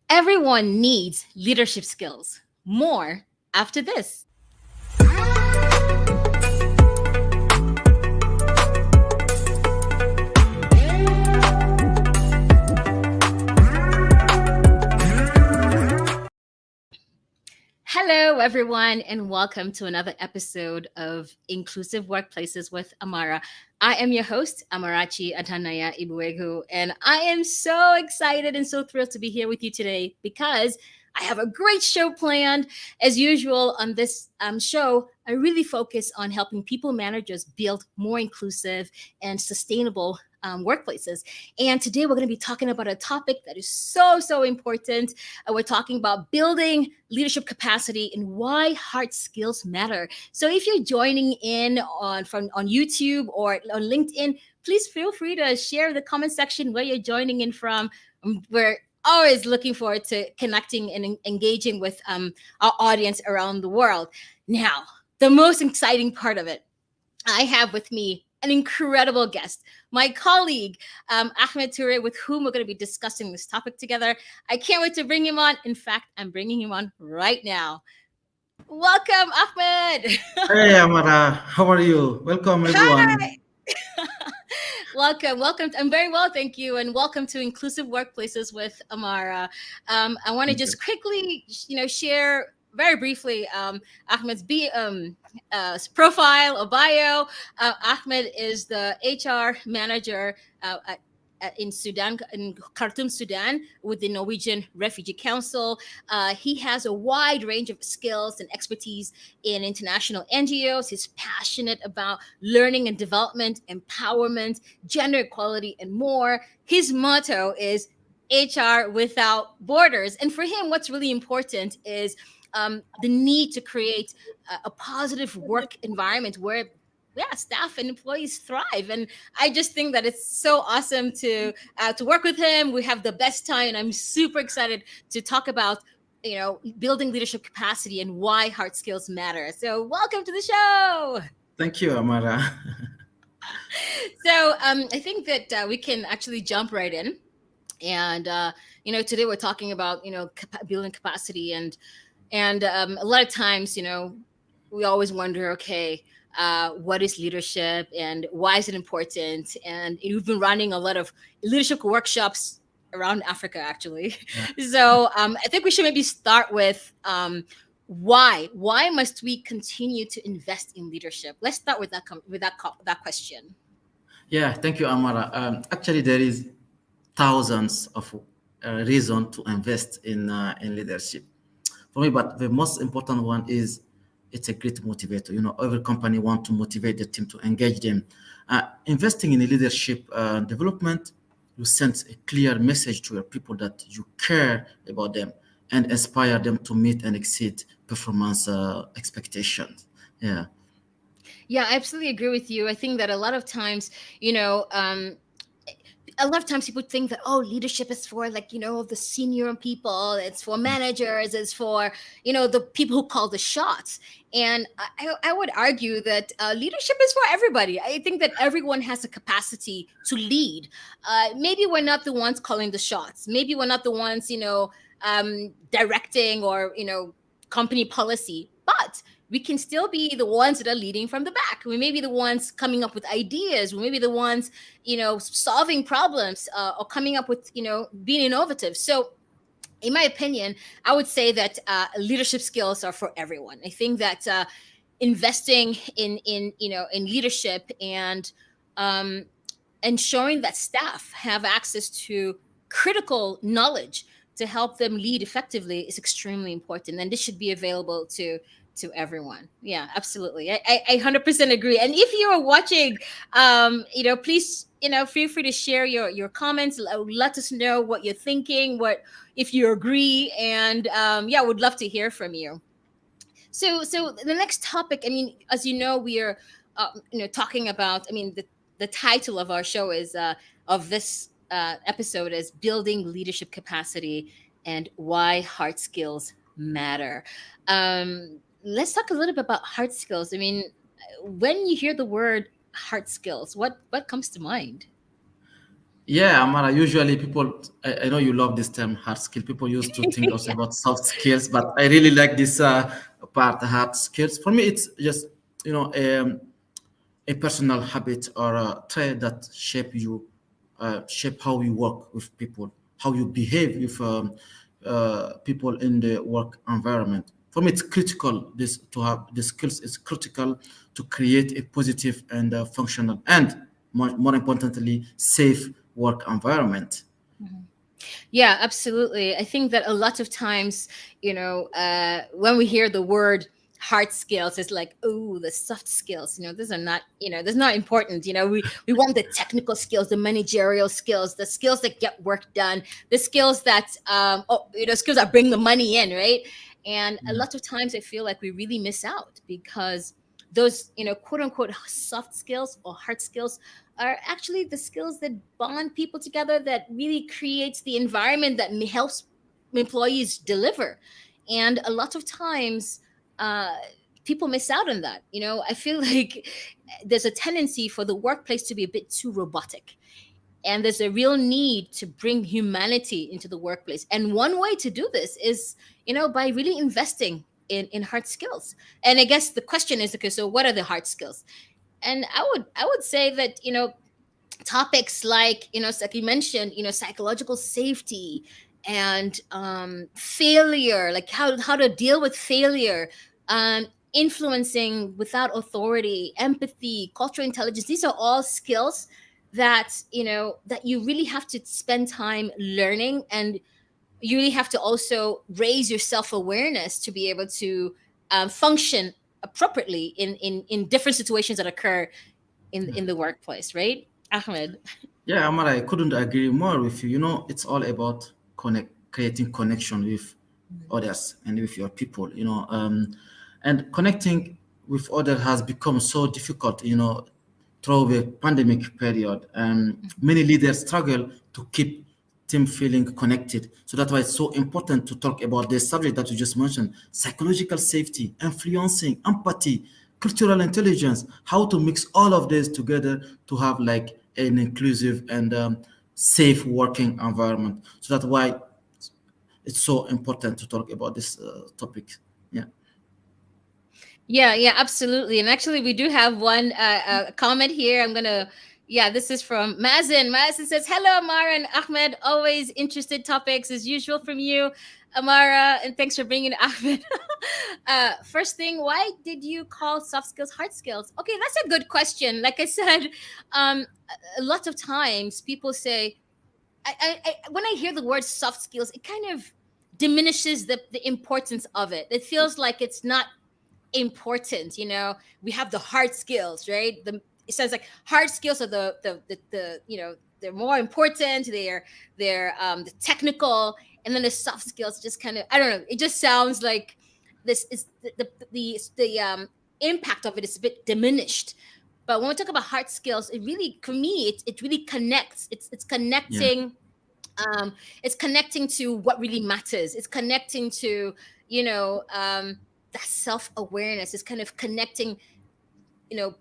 Everyone needs leadership skills. More after this. Hello, everyone, and welcome to another episode of Inclusive Workplaces with Amara. I am your host, Amarachi Atanaya Igboegwu, and I am so excited and so thrilled to be here with you today because I have a great show planned. As usual on this show, I really focus on helping people managers build more inclusive and sustainable workplaces. And today we're going to be talking about a topic that is so important. We're talking about building leadership capacity and why hard skills matter. So if you're joining in on YouTube or on LinkedIn, please feel free to share in the comment section where you're joining in from. We're always looking forward to connecting and engaging with our audience around the world. Now, the most exciting part of it, I have with me an incredible guest, my colleague, Ahmed Toure, with whom we're going to be discussing this topic together. I can't wait to bring him on. In fact, I'm bringing him on right now. Welcome, Ahmed. Hey Amara, how are you? Welcome Hi. everyone. Welcome. I'm very well, thank you, and welcome to Inclusive Workplaces with Amara. I want to Thank you. just quickly, share very briefly Ahmed's profile or bio. Ahmed is the HR manager in Sudan, in Khartoum, Sudan, with the Norwegian Refugee Council. He has a wide range of skills and expertise in international NGOs. He's passionate about learning and development, empowerment, gender equality, and more. His motto is HR without borders. And for him, what's really important is the need to create a positive work environment where staff and employees thrive. And I just think that it's so awesome to work with him. We have the best time, and I'm super excited to talk about building leadership capacity and why hard skills matter. So welcome to the show. Thank you, Amara. So I think that we can actually jump right in. And today we're talking about building capacity, and a lot of times we always wonder, okay, what is leadership and why is it important? And you've been running a lot of leadership workshops around Africa, actually. Yeah. So I think we should maybe start with why. Why must we continue to invest in leadership? Let's start with that question. Yeah, thank you, Amara. Actually, there is thousands of reasons to invest in leadership. For me, but the most important one is it's a great motivator. Every company want to motivate the team to engage them. Investing in leadership development, you send a clear message to your people that you care about them and inspire them to meet and exceed performance expectations. Yeah. Yeah, I absolutely agree with you. I think that a lot of times, a lot of times people think that, oh, leadership is for, like, the senior people, it's for managers, it's for the people who call the shots. And I would argue that leadership is for everybody. I think that everyone has a capacity to lead. Maybe we're not the ones calling the shots, maybe we're not the ones directing or company policy, but we can still be the ones that are leading from the back. We may be the ones coming up with ideas. We may be the ones, solving problems or coming up with, being innovative. So, in my opinion, I would say that leadership skills are for everyone. I think that investing in leadership and ensuring that staff have access to critical knowledge to help them lead effectively is extremely important, and this should be available to everyone. Yeah, absolutely. I 100% agree. And if you are watching, please, feel free to share your comments. Let us know what you're thinking, what if you agree, and yeah, would love to hear from you. So the next topic, I mean, as you know, we are talking about, I mean, the title of our show is of this episode is building leadership capacity and why hard skills matter. Let's talk a little bit about hard skills. I mean, when you hear the word hard skills, what comes to mind? Yeah, Amara, usually people, I know you love this term hard skill. People used to think also Yeah. about soft skills, but I really like this part, hard skills. For me, it's just, you know, a personal habit or a trait that shape how you work with people, how you behave with people in the work environment. For me, it's critical this to have the skills is critical to create a positive and functional and more importantly safe work environment. Mhm. Yeah, absolutely. I think that a lot of times, when we hear the word hard skills, it's like, oh, the soft skills. These are not, that's not important. We want the technical skills, the managerial skills, the skills that get work done, the skills that, skills that bring the money in, right? And a Yeah, lot of times, I feel like we really miss out because those, quote unquote, soft skills or hard skills are actually the skills that bond people together, that really creates the environment that helps employees deliver. And a lot of times, uh, people miss out on that. I feel like there's a tendency for the workplace to be a bit too robotic, and there's a real need to bring humanity into the workplace. And one way to do this is, by really investing in hard skills. And I guess the question is, okay, so what are the hard skills? And I would say that, topics like, like you mentioned, psychological safety and failure, like how to deal with failure, influencing without authority, empathy, cultural intelligence. These are all skills that, that you really have to spend time learning, and you really have to also raise your self-awareness to be able to function appropriately in different situations that occur in the workplace, right, Ahmed? yeah, Amara, I couldn't agree more with you. You know, it's all about creating connection with others and with your people. And connecting with others has become so difficult. Through the pandemic period, many leaders struggle to keep team feeling connected. So that's why it's so important to talk about the subject that you just mentioned: psychological safety, influencing, empathy, cultural intelligence, how to mix all of this together to have like an inclusive and safe working environment. So that's why it's so important to talk about this topic. Yeah. Yeah, yeah, absolutely. And actually, we do have one comment here. Yeah, this is from Mazin. Mazin says, "Hello, Amara and Ahmed. Always interested topics as usual from you, Amara, and thanks for bringing Ahmed." First thing, why did you call soft skills hard skills? Okay, that's a good question. Like I said, a lot of times people say, when I hear the word soft skills, it kind of diminishes the importance of it. It feels like it's not important. We have the hard skills, right? It says like hard skills are the they're more important. They're the technical, and then the soft skills just kind of, I don't know, it just sounds like this is the impact of it is a bit diminished. But when we talk about hard skills, it really, for me, it really connects. It's Yeah. connecting, um it's connecting to what really matters. It's connecting to, that self-awareness. Is kind of connecting,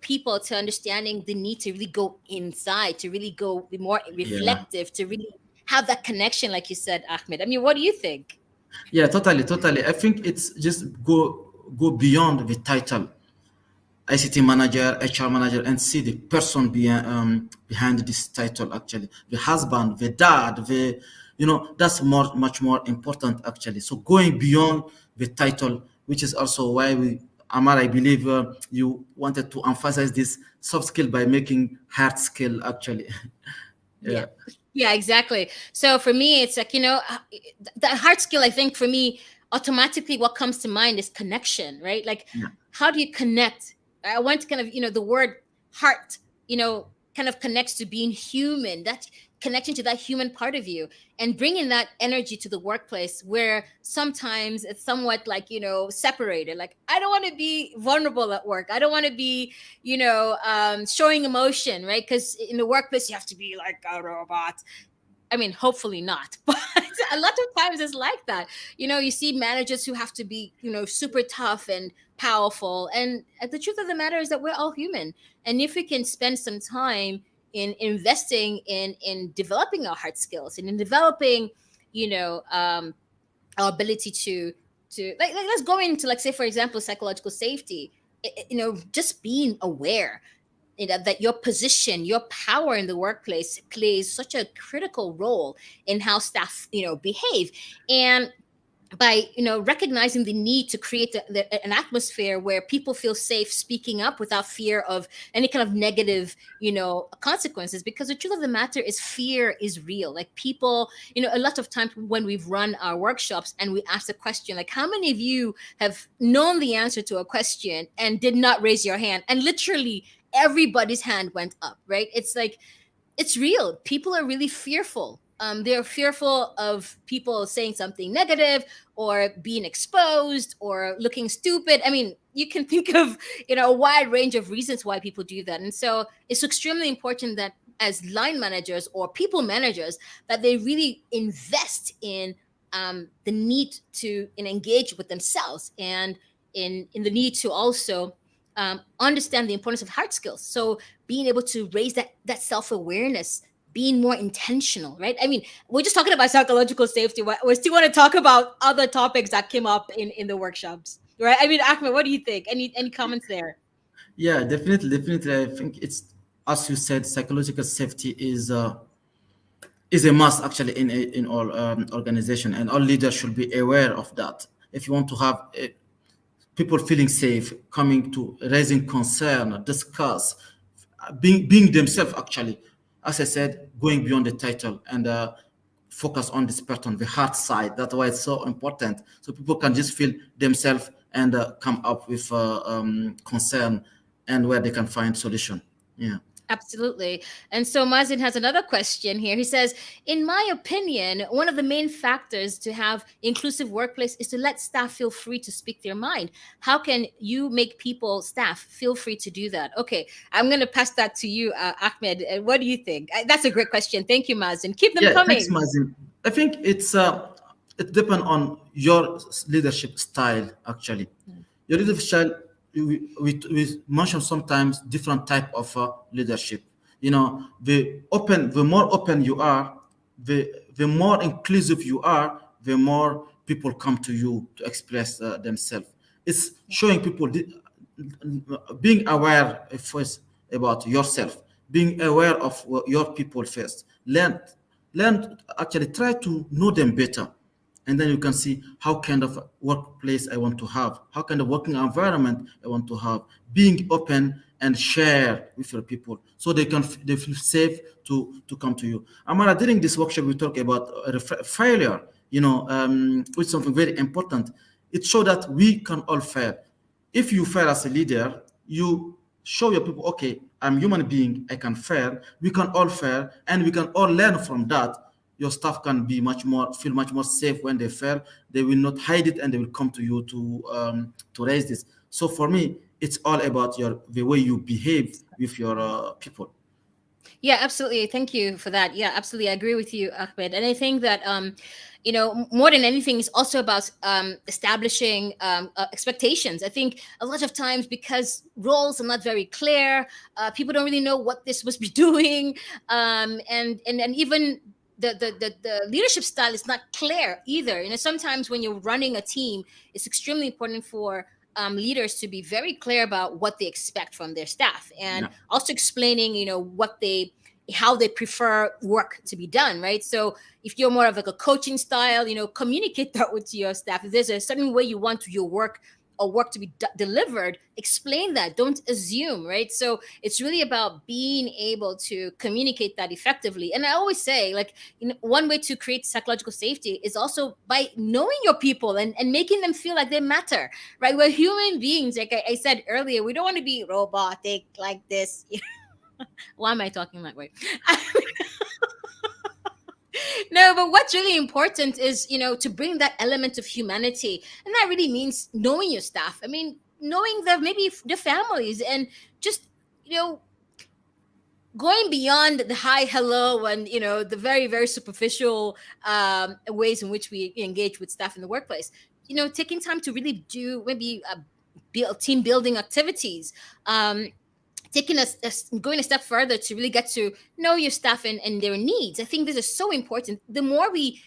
people to understanding the need to really go inside, to really go be more Yeah. reflective, to really have that connection, like you said, Ahmed. I mean, what do you think? Yeah, totally, totally. I think it's just go beyond the title, ICT manager, HR manager, and see the person behind this title. Actually, the husband, the dad, that's much more important. Actually, so going beyond the title, which is also why Amar, I believe you wanted to emphasize this soft skill by making hard skill. Actually, Yeah. yeah, Yeah, exactly. So for me, it's like, the hard skill, I think for me, automatically what comes to mind is connection, right? Like, yeah, how do you connect? I want to kind of, the word heart, kind of connects to being human, that connection to that human part of you, and bringing that energy to the workplace, where sometimes it's somewhat like, separated. Like, I don't want to be vulnerable at work. I don't want to be, showing emotion, right? Because in the workplace, you have to be like a robot. I mean, hopefully not, but a lot of times it's like that. You see managers who have to be, super tough and powerful. And the truth of the matter is that we're all human. And if we can spend some time, in investing in developing our hard skills and in developing, you know, our ability to like let's go into, like, say for example, psychological safety. You know, just being aware, you know, that your position, your power in the workplace plays such a critical role in how staff, you know, behave. And by, you know, recognizing the need to create an atmosphere where people feel safe speaking up without fear of any kind of negative, you know, consequences. Because the truth of the matter is fear is real. Like, people, you know, a lot of times when we've run our workshops and we ask the question, like, how many of you have known the answer to a question and did not raise your hand? And literally everybody's hand went up, right? It's like, it's real. People are really fearful. They're fearful of people saying something negative or being exposed or looking stupid. I mean, you can think of, you know, a wide range of reasons why people do that. And so it's extremely important that as line managers or people managers, that they really invest in the need to engage with themselves, and in the need to also understand the importance of hard skills. So being able to raise that self-awareness, being more intentional, right? I mean, we're just talking about psychological safety. We still want to talk about other topics that came up in the workshops, right? I mean, Ahmed, what do you think? Any comments there? Yeah, definitely. I think it's, as you said, psychological safety is a must actually in all organization, and all leaders should be aware of that. If you want to have people feeling safe, coming to raising concern, discuss, being themselves actually, as I said, going beyond the title and focus on this pattern, the heart side. That's why it's so important, so people can just feel themselves and come up with concern and where they can find solution. Yeah. Absolutely. And so Mazin has another question here. He says, in my opinion, one of the main factors to have inclusive workplace is to let staff feel free to speak their mind. How can you make people, staff, feel free to do that? Okay, I'm going to pass that to you, Ahmed. What do you think? That's a great question. Thank you, Mazin. Keep them Yeah, thanks, coming. Mazin. I think it depends on your leadership style. Actually, your leadership style. We mention sometimes different type of leadership. You know, the more open you are, the more inclusive you are, the more people come to you to express themselves. It's showing people being aware first about yourself, being aware of your people first. Learn, actually try to know them better, and then you can see how kind of workplace I want to have, how kind of working environment I want to have. Being open and share with your people so they feel safe to come to you. Amara, during this workshop we talk about failure, which is something very important. It shows that we can all fail. If you fail as a leader, you show your people, okay, I'm a human being, I can fail, we can all fail, and we can all learn from that. Your staff can be feel much more safe when they fail. They will not hide it, and they will come to you to raise this. So for me, it's all about the way you behave with your people. Yeah, absolutely. Thank you for that. Yeah, absolutely. I agree with you, Ahmed. And I think that, you know, more than anything, is also about establishing expectations. I think a lot of times, because roles are not very clear, people don't really know what they're supposed to be doing, and even the leadership style is not clear either. You know, sometimes when you're running a team, it's extremely important for leaders to be very clear about what they expect from their staff, and Yeah. also explaining, you know, how they prefer work to be done, right? So if you're more of like a coaching style, you know, communicate that with your staff. If there's a certain way you want your work to be delivered, explain that. Don't assume, right? So it's really about being able to communicate that effectively. And I always say, like, you know, one way to create psychological safety is also by knowing your people and making them feel like they matter, right? We're human beings, like I said earlier. We don't want to be robotic like this. Why am I talking that way? No, but what's really important is, you know, to bring that element of humanity. And that really means knowing your staff. I mean, knowing that maybe the families, and just, you know, going beyond the hi, hello, and, you know, the very, very superficial ways in which we engage with staff in the workplace. You know, taking time to really do maybe team building activities. going a step further to really get to know your staff and their needs. I think this is so important. The more we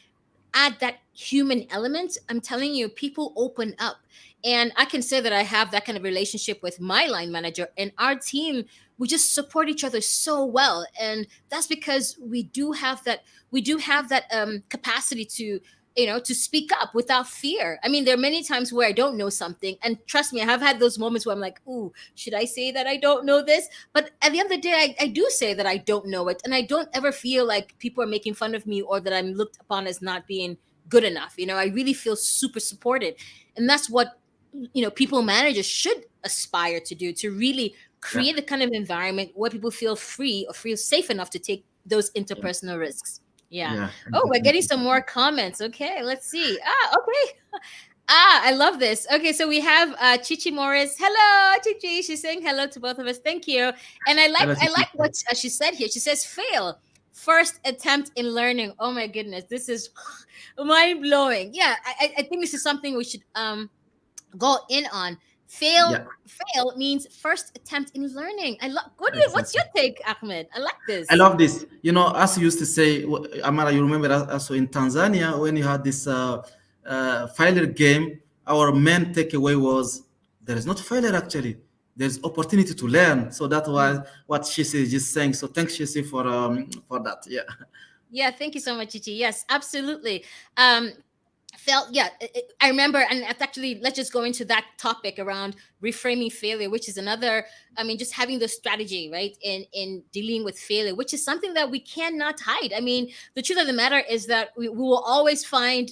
add that human element, I'm telling you, people open up. And I can say that I have that kind of relationship with my line manager and our team. We just support each other so well. And that's because we do have that capacity to, to speak up without fear. I mean, there are many times where I don't know something. And trust me, I have had those moments where I'm like, ooh, should I say that I don't know this? But at the end of the day, I do say that I don't know it. And I don't ever feel like people are making fun of me or that I'm looked upon as not being good enough. I really feel super supported. And that's what, people managers should aspire to do, to really Yeah, create the kind of environment where people feel free or feel safe enough to take those yeah, interpersonal risks. Yeah. yeah, Oh, we're getting definitely. some more comments. Okay, let's see. Okay. I love this. Okay, so we have Chichi Morris. Hello, Chichi. She's saying hello to both of us. Thank you. And I like Hello, I like Chichi. what she said here. She says fail. First attempt in learning. Oh my goodness, this is mind blowing. Yeah, I think this is something we should go in on. Yeah, Fail means first attempt in learning. I love. What's exactly. your take, Ahmed? I like I this. love this. As you used to say, Amara, you remember also in Tanzania when you had this failure game, our main takeaway was there is not failure actually. There's opportunity to learn. So that was Mm. what Shisi is just saying. So thanks, Shisi, for that. Yeah. Yeah, thank you so much, Chichi. Yes, absolutely. Um, felt yeah I remember, and it's actually, let's just go into that topic around reframing failure, which is another, I mean, just having the strategy, right, in dealing with failure, which is something that we cannot hide. I mean, the truth of the matter is that we will always find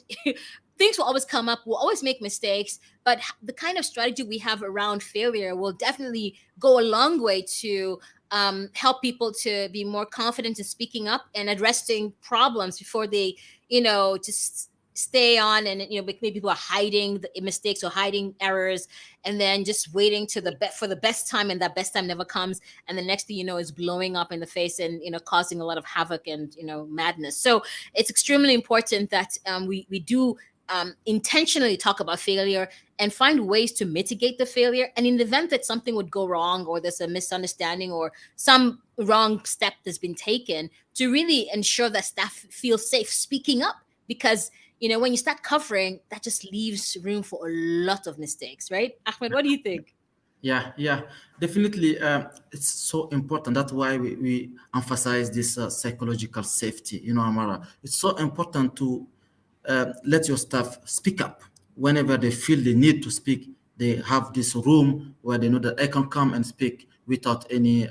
things will always come up, we'll always make mistakes, but the kind of strategy we have around failure will definitely go a long way to help people to be more confident in speaking up and addressing problems before they, just stay on, and maybe people are hiding the mistakes or hiding errors, and then just waiting to for the best time, and that best time never comes, and the next thing you know is blowing up in the face and causing a lot of havoc and madness. So it's extremely important that we do intentionally talk about failure and find ways to mitigate the failure, and in the event that something would go wrong or there's a misunderstanding or some wrong step that's been taken, to really ensure that staff feel safe speaking up, because when you start covering, that just leaves room for a lot of mistakes, right? Ahmed, what do you think? Yeah, yeah, definitely. It's so important. That's why we emphasize this psychological safety. Amara, it's so important to let your staff speak up whenever they feel the need to speak. They have this room where they know that I can come and speak without any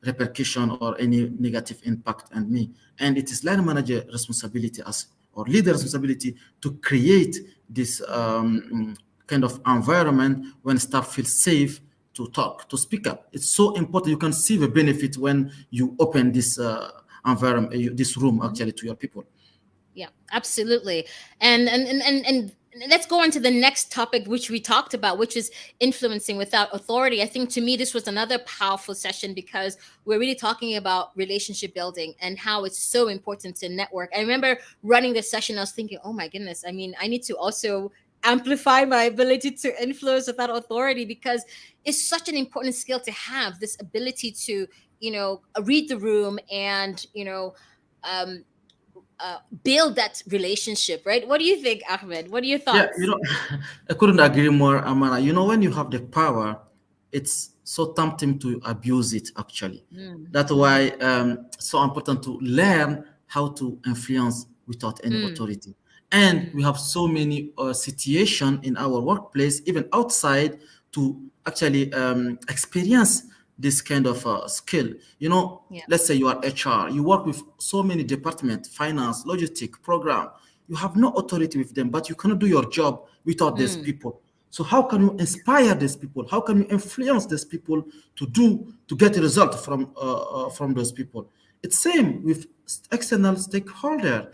repercussion or any negative impact on me. And it is line manager responsibility as or leader responsibility to create this kind of environment when staff feel safe to talk, to speak up. It's so important. You can see the benefit when you open this environment, this room actually to your people. Yeah, absolutely. And let's go on to the next topic, which we talked about, which is influencing without authority. I think to me this was another powerful session because we're really talking about relationship building and how it's so important to network. I remember running this session, I was thinking, oh my goodness, I mean, I need to also amplify my ability to influence without authority, because it's such an important skill to have, this ability to read the room and um, build that relationship, right? What do you think, Ahmed? What are your Yeah, thoughts? I couldn't agree more, Amara. When you have the power, it's so tempting to abuse it, actually. Mm, That's mm, why so important to learn how to influence without any mm, authority. And we mm. have so many situations in our workplace, even outside, to actually experience this kind of skill. Yeah. Let's say you are HR, you work with so many departments, finance, logistic, program. You have no authority with them, but you cannot do your job without these Mm, people. So how can you inspire these people? How can you influence these people to get a result from those people? It's same with external stakeholder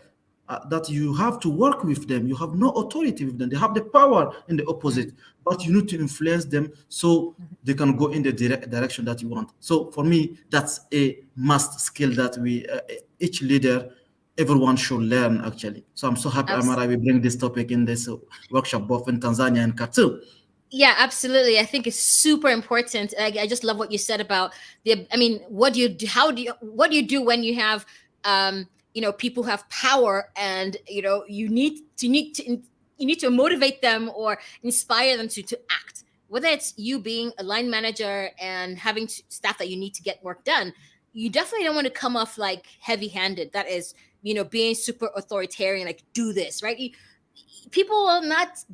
that you have to work with them. You have no authority with them. They have the power in the mm. opposite, but you need to influence them so they can go in the direction that you want. So for me, that's a must skill that each leader, everyone should learn actually. So I'm so happy, Abs- Amara, we bring this topic in this workshop both in Tanzania and Khartoum. Yeah, absolutely. I think it's super important. I just love what you said about the. I mean, what do you do? How do you? What do you do when you have, people who have power, and you need to motivate them or inspire them to act. Whether it's you being a line manager and having staff that you need to get work done, you definitely don't want to come off like heavy-handed. That is, being super authoritarian, like do this, right? People will not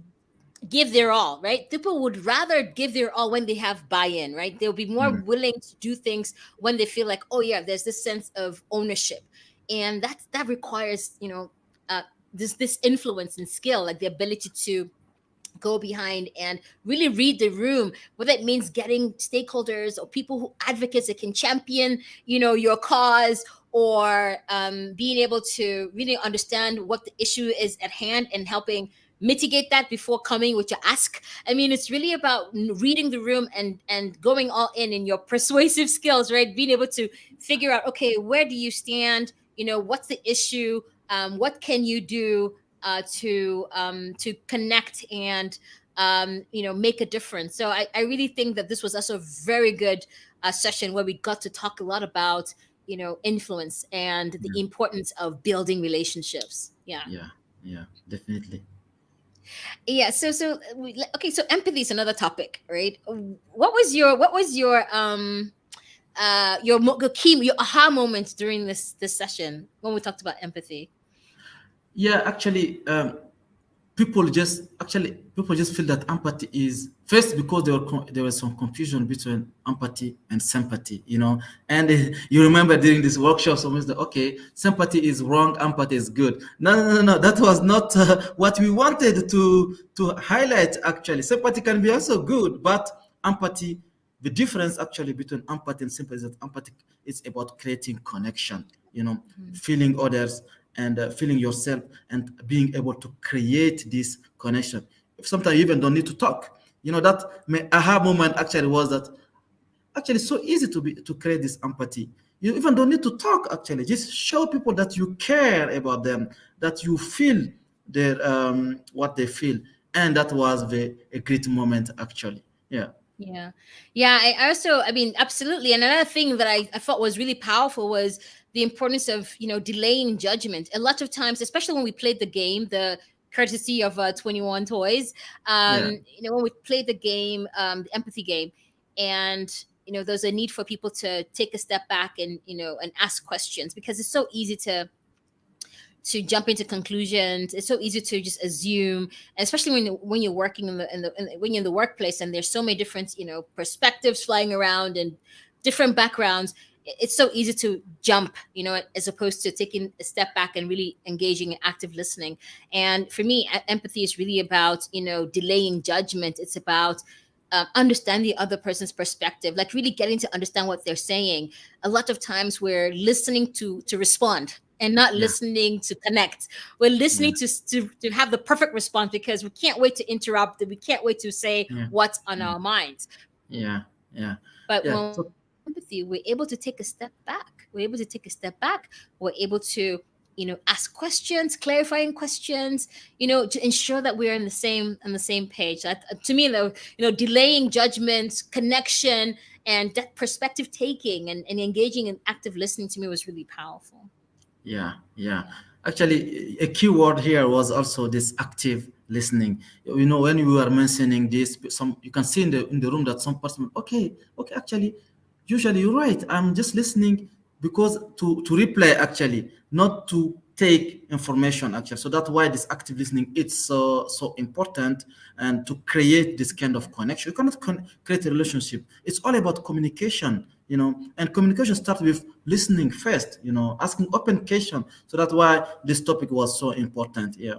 give their all, right? People would rather give their all when they have buy-in, right? They'll be more Mm, willing to do things when they feel like, oh yeah, there's this sense of ownership, and that requires, this influence and skill, like the ability to go behind and really read the room, whether it means getting stakeholders or people who advocates that can champion your cause, or being able to really understand what the issue is at hand and helping mitigate that before coming with your ask. I mean, it's really about reading the room and going all in your persuasive skills, right? Being able to figure out, okay, where do you stand, what's the issue, what can you do to connect and make a difference. So I really think that this was also a very good session where we got to talk a lot about influence and the yeah, importance of building relationships. Yeah. yeah, yeah, definitely. Yeah. Okay, so empathy is another topic, right? What was your key, your aha moments during this session when we talked about empathy? Yeah, actually, people just feel that empathy is first because there was some confusion between empathy and sympathy, and you remember during this workshop someone said, okay, sympathy is wrong, empathy is good. No, no, no, no, that was not what we wanted to highlight. Actually, sympathy can be also good, but empathy, the difference actually between empathy and sympathy is that empathy is about creating connection, feeling others and feeling yourself and being able to create this connection. Sometimes you even don't need to talk. That my aha moment actually was that actually it's so easy to create this empathy. You even don't need to talk. Actually, just show people that you care about them, that you feel their what they feel, and that was a great moment actually. Yeah, Yeah. Yeah. I mean, absolutely. And another thing that I thought was really powerful was the importance of, delaying judgment. A lot of times, especially when we played the game, the courtesy of 21 Toys, yeah, when we played the game, the empathy game, and, there's a need for people to take a step back and, and ask questions, because it's so easy to jump into conclusions. It's so easy to just assume, especially when you're working when you're in the workplace and there's so many different perspectives flying around and different backgrounds. It's so easy to jump, as opposed to taking a step back and really engaging in active listening. And for me, empathy is really about delaying judgment. It's about understand the other person's perspective, like really getting to understand what they're saying. A lot of times we're listening to respond and not yeah, listening to connect. We're yeah, listening to have the perfect response because we can't wait to interrupt, and we can't wait to say yeah, what's on yeah, our minds. yeah, yeah, But yeah. when So empathy, we're able to take a step back. We're able to take a step back. We're able to, ask questions, clarifying questions, to ensure that we're on the same page. That, to me, though, delaying judgments, connection, and that perspective taking and engaging in active listening to me was really powerful. yeah, yeah. Actually, a key word here was also this active listening. When you were mentioning this, some you can see in the room that some person, okay, okay, actually, usually you're right. I'm just listening because to replay actually, not to take information actually. So that's why this active listening it's so important, and to create this kind of connection. You cannot create a relationship. It's all about communication, and communication starts with listening first, asking open question. So that's why this topic was so important. Yeah.